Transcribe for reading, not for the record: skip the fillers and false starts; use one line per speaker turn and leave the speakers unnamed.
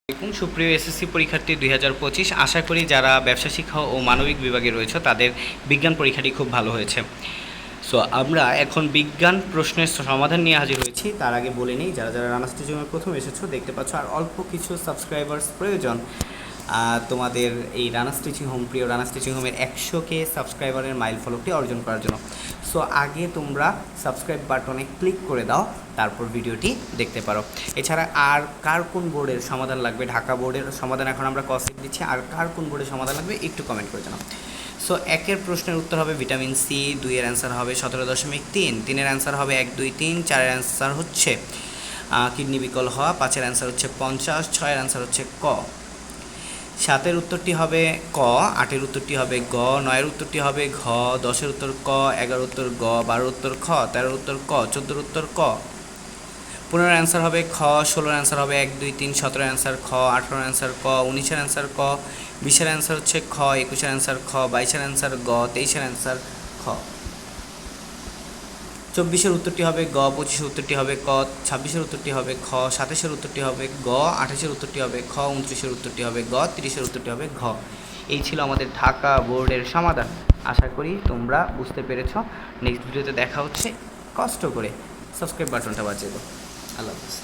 সুপ্রিয় এসএসসি পরীক্ষার্থী 2025 আশা করি যারা ব্যবসা শিক্ষা ও মানবিক বিভাগে রয়েছে তাদের বিজ্ঞান পরীক্ষাটি খুব ভালো হয়েছে। সো আমরা এখন বিজ্ঞান প্রশ্নের সমাধান নিয়ে হাজির হয়েছি। তার আগে বলে নিই, যারা যারা রানা স্টিচিংয়ে প্রথম এসেছো দেখতে পাচ্ছ, আর অল্প কিছু সাবস্ক্রাইবার্স প্রয়োজন তোমাদের এই রানা স্টিচিং হোম, প্রিয় রানা স্টিচিং হোমের 100K সাবস্ক্রাইবারের মাইল ফলকটি অর্জন করার জন্য। সো আগে তোমরা সাবস্ক্রাইব বাটনে ক্লিক করে দাও, তারপর ভিডিওটি দেখতে পারো। এছাড়া আর কার কোন বোর্ডের সমাধান লাগবে, ঢাকা বোর্ডের সমাধান এখন আমরা কসেট দিচ্ছি, আর কার কোন বোর্ডের সমাধান লাগবে একটু কমেন্ট করে জানাও। সো একের প্রশ্নের উত্তর হবে ভিটামিন সি, 2-এর অ্যান্সার হবে 17.3, 3-এর অ্যান্সার হবে 1, 2, 3, 4-এর অ্যান্সার হচ্ছে কিডনি বিকল হওয়া, 5-এর অ্যান্সার হচ্ছে 50, 6-এর অ্যান্সার হচ্ছে ক, 7-এর উত্তরটি হবে ক, 8-এর উত্তরটি হবে গ, 9-এর উত্তরটি হবে ঘ, 10-এর উত্তর ক, 11-এর উত্তর গ, 12-এর উত্তর খ, 13-এর উত্তর ক, 14-এর উত্তর ক, 15-এর অ্যান্সার হবে খ, 16-এর অ্যান্সার হবে 1, 2, 3, 17-এর অ্যান্সার খ, 18-এর অ্যান্সার ক, 19-এর অ্যান্সার ক, 20-এর অ্যান্সার হচ্ছে খ, 21-এর অ্যান্সার খ, 22-এর অ্যান্সার গ, 23-এর অ্যান্সার খ, 24-এর উত্তরটি হবে গ, 25-এর উত্তরটি হবে ক, 26-এর উত্তরটি হবে খ, 27-এর উত্তরটি হবে গ, 28-এর উত্তরটি হবে খ, 29-এর উত্তরটি হবে গ, 30-এর উত্তরটি হবে ঘ। এই ছিল আমাদের ঢাকা বোর্ডের সমাধান। আশা করি তোমরা বুঝতে পেরেছ। নেক্সট ভিডিওতে দেখা হচ্ছে। কষ্ট করে সাবস্ক্রাইব বাটনটা বাজিয়ে দাও। আল্লাহ হাফিজ।